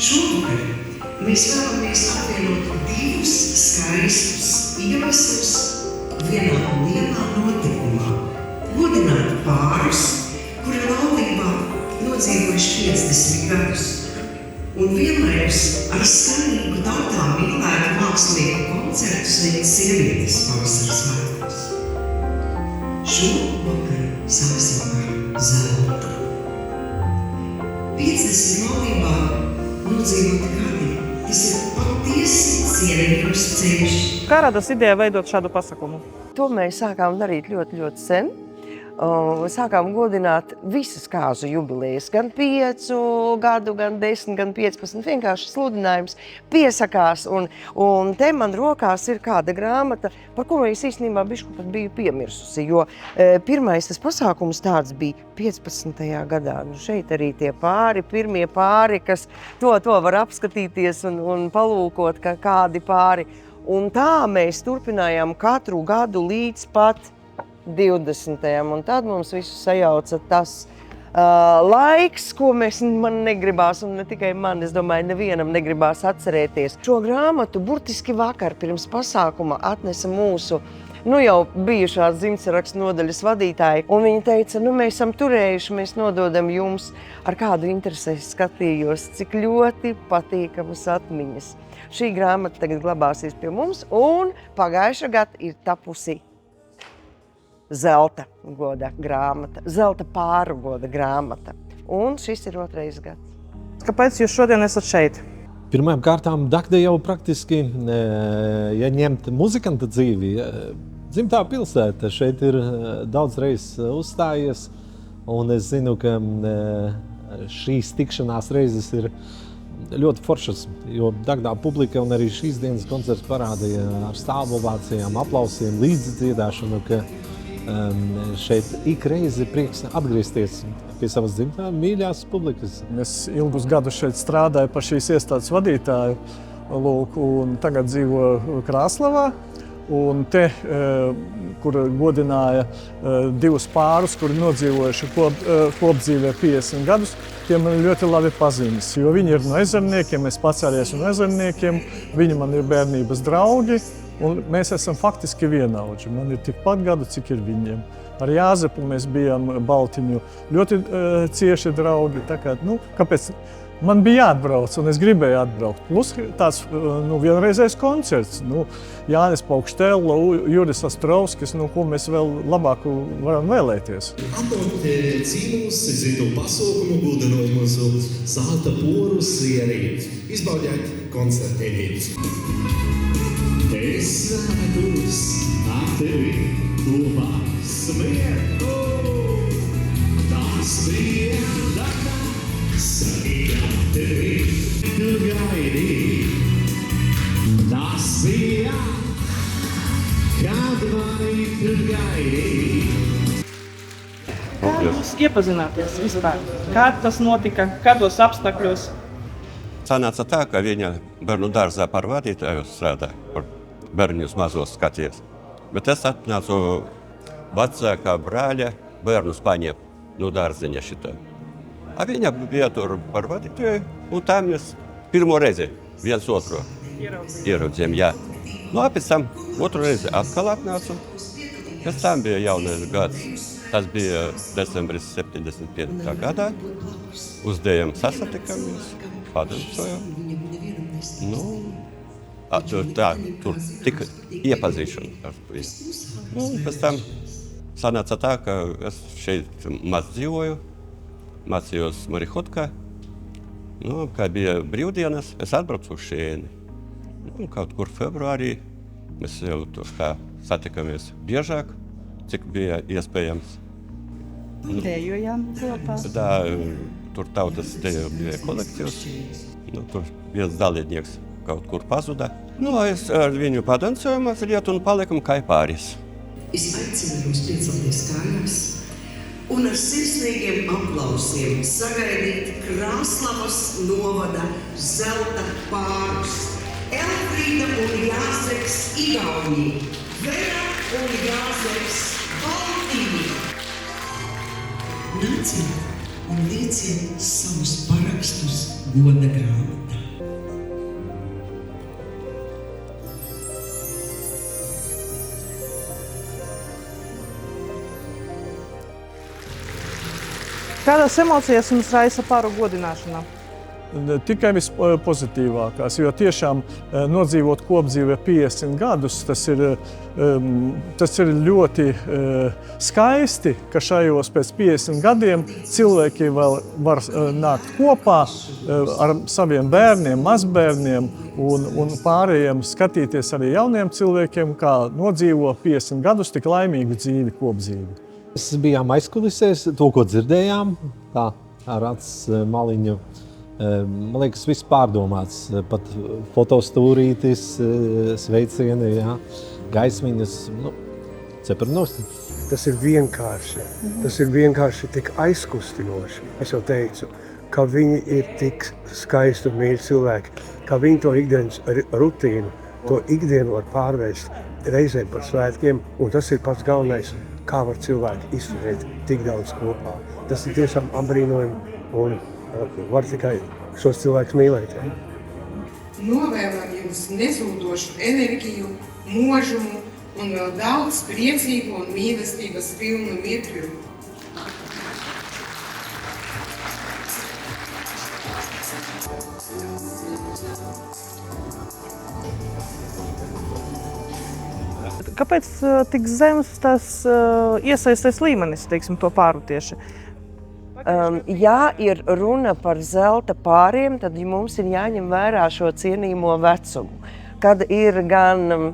Šovakar mēs vēlamies apvienot divus skaistus iemeslus vienā lielā notikumā. Godināt pārus, kuri laulībā nodzīvojuši 50 gadus. Un vienlaikus ar skanīgu tautā mīlētu mākslinieku koncertu sveikt sievietes pavasara svētkos. Šovakar sāksim ar zeltu. 50 laulībā nodzīvot gadi, tas ir patiesi cienījams ceļš. Kā radās ideja veidot šādu pasākumu? To mēs sākām darīt ļoti sen. Sākām godināt visas kāzu jubilejas, gan 5 gadu, gan 10, gan 15. Vienkārši sludinājums piesakās, un te man rokās ir kāda grāmata, par kuru es īstenībā bišku pat biju piemirsusi, jo pirmais tas pasākums tāds bija 15. gadā. Šeit arī tie pāri, pirmie pāri, kas to var apskatīties un palūkot, kādi pāri. Un tā mēs turpinājām katru gadu līdz pat 20. Un tad mums visu sajauca tas laiks, ko man negribās, un ne tikai man, es domāju, nevienam negribās atcerēties. Šo grāmatu burtiski vakar pirms pasākuma atnesa mūsu jau bijušās dzimtsarakstu nodaļas vadītāji, un viņi teica, mēs esam turējuši, mēs nododam jums, ar kādu interesi skatījos, cik ļoti patīkamas atmiņas. Šī grāmata tagad glabāsies pie mums, un pagājušā gada ir tapusi zelta goda grāmata, zelta pāru goda grāmata. Un šis ir 2. gads. Kāpēc jūs šodien esat šeit? Pirmām kārtām Dagda jau praktiski, ja ņemt muzikanta dzīvi, dzimtā pilsēta šeit ir daudz reizes uzstājies, un es zinu, ka šīs tikšanās reizes ir ļoti foršas, jo Dagdā publika un arī šīs dienas koncerts parādīja ar stāvovācijām, aplausiem, līdzdziedāšanu, ka šeit ik reizi prieks atgriezties pie savas dzimtā mīļās publikas. Es ilgus gadus šeit strādāju par šīs iestādes vadītāju, un tagad dzīvoju Krāslavā. Un te, kur godināja 2 pārus, kuri nodzīvojuši kopdzīvē 50 gadus, tie man ļoti labi pazīstas, jo viņi ir no ezerniekiem, es pats arī esmu no ezerniekiem, viņi man ir bērnības draugi. Un mēs esam faktiski vienaudži. Man ir tikpat gadu, cik ir viņiem. Ar Jāzepu mēs bijām Baltiņu ļoti cieši draugi. Tā kā, kāpēc? Man bija jāatbrauc, un es gribēju atbraukt. Plus tāds vienreizējs koncerts. Jānis Paukštēla, Juris Astrovskis, ko mēs vēl labāku varam vēlēties. Atdot cīnus, citu pasaukumu gudinot mūsu zelta poru sierī. Izbaudiet koncertēnīt. Es vētos ar tevi kopā smietu. Tas bija Dagda, sakīja tevi, tu gaidi. Tas bija, kad mani tu gaidi. Kā jūs iepazināties vispār? Kā tas notika? Kādos apstākļos? Sanāca tā, ka viņa bērnu dārzā par vadītāju strādāja, par bērnus mazos skaties. Bet es atnācu vecākā brāļa bērnus paņemt no dārziņa šitā. A viņa bija tur par vadītāju, un tā mēs pirmo reizi viens otru ieraudzījām, jā. Pēc tam otru reizi atkal atnācu. Pēc tam bija jaunais gads. Tas bija decembris 75. gadā. Uzdējām sasatikamies, padancojām. Tur tika iepazīšana ar viņu. Pēc tam sanāca tā, ka es šeit maz dzīvoju, mācījos Marihotkā. Kā bija brīvdienas, es atbraucu uz šejieni. Kaut kur februārī mēs jau tur satikamies biežāk, cik bija iespējams. Dejojām kopā? Tur tautas dejo bija kolektīvs. Tur viens dalībnieks kaut kur pazuda. Es ar viņu padancoju mazliet un palikam kā pāris. Es aicinu jūs piecelties kājās un ar sirsnīgiem aplausiem sagaidīt Krāslavas novada zelta pārus. Elfrīda un Jāzeps Igaunija, Vera un Jāzeps Baltija. Nāciet un lieciet savus parakstus goda grāmatā. Kādas emocijas jums raisa pāru godināšanā? Tikai vispozitīvākās, jo tiešām nodzīvot kopdzīvē 50 gadus, tas ir ļoti skaisti, ka šajos pēc 50 gadiem cilvēki vēl var nākt kopā ar saviem bērniem, mazbērniem un pārējiem skatīties arī jauniem cilvēkiem, kā nodzīvo 50 gadus tik laimīgu dzīvi kopdzīvi. Mēs bijām aizkulisēs, to, ko dzirdējām, tā ar acis maliņu. Man liekas, viss pārdomāts, pat fotostūrītis, sveicieni, jā, gaismiņas, cepernos. Tas ir vienkārši. Tas ir vienkārši tik aizkustinoši. Es jau teicu, ka viņi ir tik skaisti un mīļi cilvēki, ka viņi to ikdienas rutīnu, to ikdienu var pārvērst reizēm par svētkiem, un tas ir pats galvenais, kā var cilvēki izturēt tik daudz kopā. Tas ir tiešām apbrīnojami un var tikai šos cilvēkus mīlēt. Novēlam jums nezūdošu enerģiju, mūžumu un vēl daudz priecīgu un mīlestības pilnu mirkļu. Kāpēc tik zems tas iesaistes līmenis, teiksim, to pāru tieši? Ja ir runa par zelta pāriem, tad mums ir jāņem vērā šo cienījamo vecumu, kad ir gan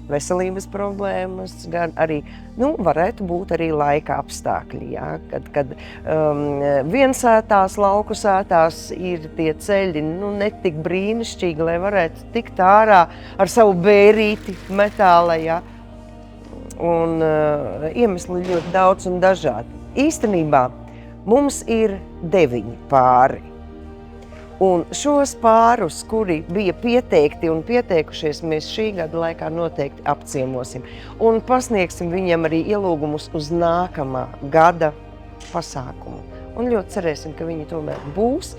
veselības problēmas, gan arī, varētu būt arī laika apstākļi, jā, kad viensētās, laukusētās ir tie ceļi, netik brīnišķīgi, lai varētu tikt ārā ar savu bērīti metāla, jā, un iemesli ļoti daudz un dažādi. Īstenībā mums ir 9 pāri. Un šos pārus, kuri bija pieteikti un pieteikušies, mēs šī gada laikā noteikti apciemosim. Un pasniegsim viņiem arī ielūgumus uz nākamā gada pasākumu. Un ļoti cerēsim, ka viņi tomēr būs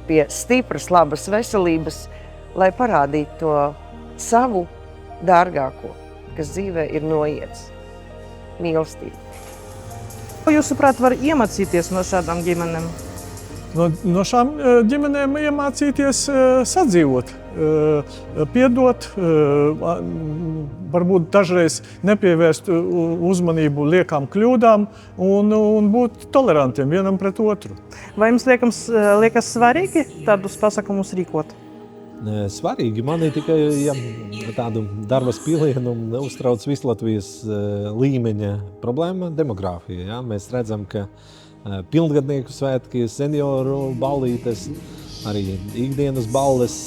pie stipras, labas veselības, lai parādītu to savu dārgāko, kas dzīvē ir noiets. Mīlestība. Ko jūsuprāt var iemācīties no šādām ģimenēm? No šām ģimenēm iemācīties sadzīvot, piedot, varbūt dažreiz nepievērst uzmanību liekām kļūdām un būt tolerantiem vienam pret otru. Vai jums liekas svarīgi tādus pasākumus rīkot? Svarīgi. Man ir tikai tādu darba spīlienu uztrauc visu Latvijas līmeņa problēma demogrāfija. Ja? Mēs redzam, ka pilngadnieku svētki, senioru ballītes, arī ikdienas balles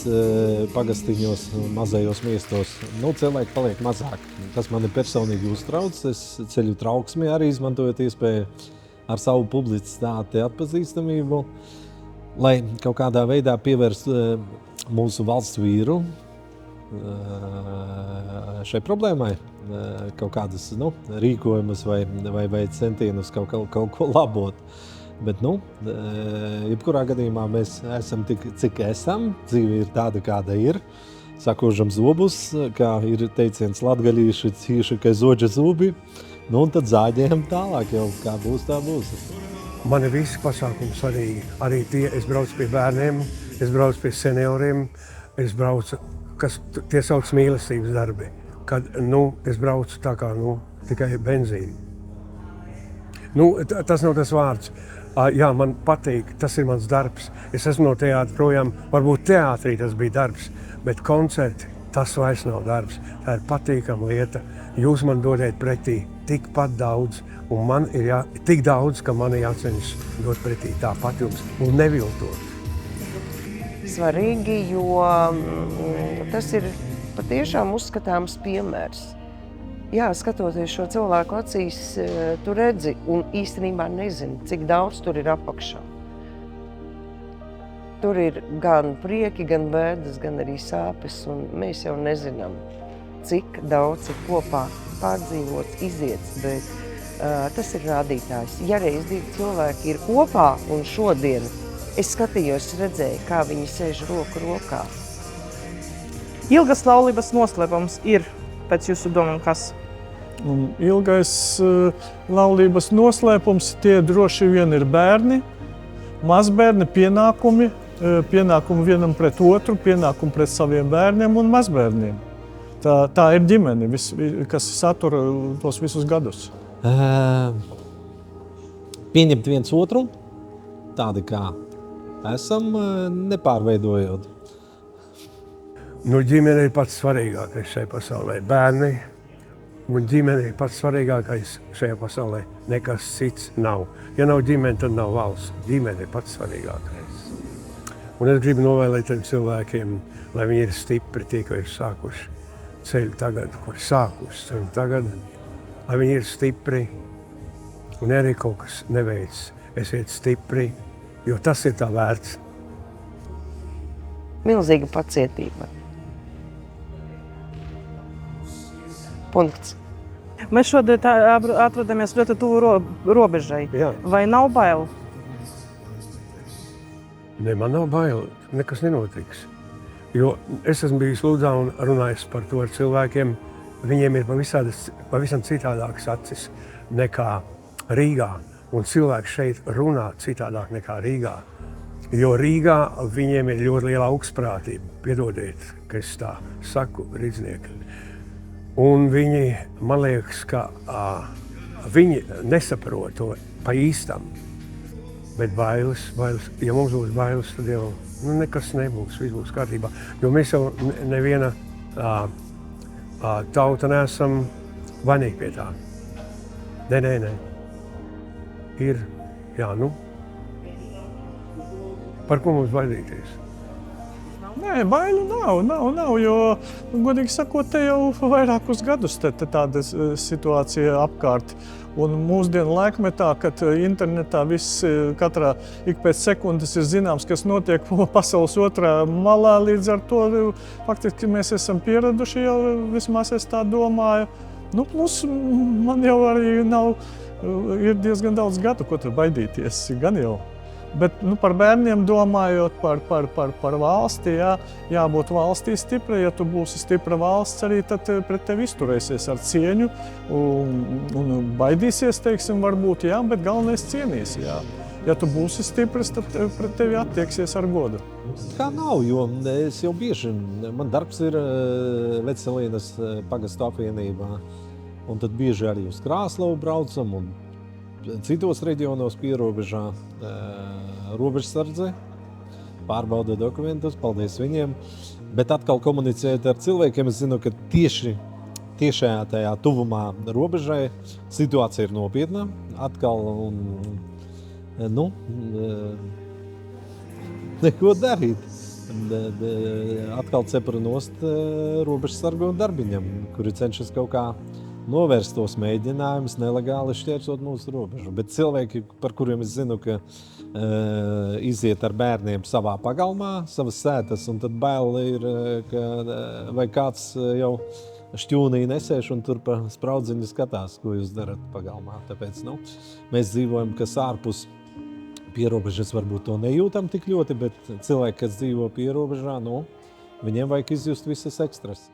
pagastiņos, mazajos miestos. Cilvēki paliek mazāk. Tas mani personīgi uztrauc. Es ceļu trauksmi arī izmantojot iespēju ar savu publicitāti atpazīstamību, lai kaut kādā veidā pievērst mūsu valsts vīru šai problēmai, kaut kādas rīkojumus vai centienus kaut ko labot. Bet, jebkurā gadījumā mēs esam tik, cik esam, dzīve ir tāda, kāda ir. Sakožam zobus, kā ir teiciens latgaļīši, cīši, ka zoģa zubi, un tad zāģējam tālāk jau, kā būs, tā būs. Man ir visi pasākumi svarīgi. Arī es braucu pie bērniem, es braucu pie senioriem, es braucu, kas tie sauc mīlestības darbi. Kad, es braucu tā kā, tikai benzīni. Tas nav tas vārds. Jā, man patīk, tas ir mans darbs. Es esmu no teātra projām, varbūt teātrī tas bija darbs, bet koncerti, tas vairs nav darbs. Tā ir patīkama lieta. Jūs man dodiet pretī tikpat daudz, un man ir tik daudz, ka man ir jāceņas dot pretī tāpat jums un neviltot. Svarīgi, jo tas ir patiešām uzskatāms piemērs. Jā, skatoties šo cilvēku acīs, tu redzi un īstenībā nezini, cik daudz tur ir apakšā. Tur ir gan prieki, gan bēdas, gan arī sāpes, un mēs jau nezinām, cik daudz ir kopā pārdzīvots, iziets, bet Tas ir rādītājs. Ja reiz 2 cilvēki ir kopā un šodien es skatījos, redzēju, kā viņi sēž roku rokā. Ilgas laulības noslēpums ir, pēc jūsu domām, kas? Un ilgais laulības noslēpums tie droši vien ir bērni, mazbērni, pienākumi vienam pret otru, pienākumi pret saviem bērniem un mazbērniem. Tā ir ģimene, kas satura tos visus gadus. Pieņemt viens otru, tādi kā esam, nepārveidojot. Nu, ģimene ir pats svarīgākais šajā pasaulē. Bērni un ģimene ir pats svarīgākais šajā pasaulē. Nekas cits nav. Ja nav ģimene, tad nav valsts. Ģimene ir pats svarīgākais. Un es gribu novēlēt tiem cilvēkiem, lai viņi ir stipri tie, ko ir sākuši ceļu tagad, kur sākuši ceļu tagad, lai viņi ir stipri un arī kaut kas neveic. Esiet stipri, jo tas ir tā vērts. Milzīga pacietība. Punkts. Mēs šodien atrodamies ļoti tuvu robežai. Jā. Vai nav bail? Ne, man nav bail, nekas nenotiks. Jo es esmu bijis Ludzā un runājis par to ar cilvēkiem. Viņiem ir pavisam citādākas acis nekā Rīgā. Un cilvēki šeit runā citādāk nekā Rīgā. Jo Rīgā viņiem ir ļoti liela augstprātība. Piedodiet, ka es tā saku, rīdznieki. Un viņi, man liekas, ka viņi nesaprot to pa īstam. Bet bailes, ja mums būs bailes, tad jau nekas nebūs, viss būs kārtībā. Jo mēs jau neviena tauta neesam vainīgi pie tā. Nē. Ir, par ko mums baidīties? Nē, bailu nav, jo, godīgi sakot, te jau vairākus gadus tāda situācija apkārt. Un mūsdienu laikmetā, kad internetā viss ik pēc sekundes ir zināms, kas notiek pasaules otrā malā, līdz ar to faktiski mēs esam pieraduši jau, vismaz es tā domāju. Plus man jau arī ir diezgan daudz gadu, ko tur baidīties, gan jau. Bet par bērniem domājot, par valsti, jābūt valstī stiprai. Ja tu būsi stipra valsts, arī tad pret tevi izturēsies ar cieņu un baidīsies, teiksim, varbūt, bet galvenais cienīs. Ja tu būsi stiprs, tad pret tevi attieksies ar godu. Kā nav, jo es jau bieži, man darbs ir Vecselīnas pagastu apvienībā, un tad bieži arī uz Krāslavu braucam, un citos reģionos pierobežā robežsardze, pārbauda dokumentus, paldies viņiem. Bet atkal komunicēt ar cilvēkiem, es zinu, ka tiešajā tajā tuvumā robežai situācija ir nopietna. Atkal, neko darīt. Atkal cepura nost robežsargu darbiņam, kuri cenšas kaut kā novērst tos mēģinājumus nelegāli šķērsot mūsu robežu. Bet cilvēki, par kuriem es zinu, ka iziet ar bērniem savā pagalmā, savas sētas, un tad bail ir, ka vai kāds jau šķūnī nesēž un tur pa spraudziņu skatās, ko jūs darat pagalmā. Tāpēc mēs dzīvojam, kas ārpus pierobežas varbūt to nejūtam tik ļoti, bet cilvēki, kas dzīvo pierobežā, viņiem vajag izjust visas ekstras.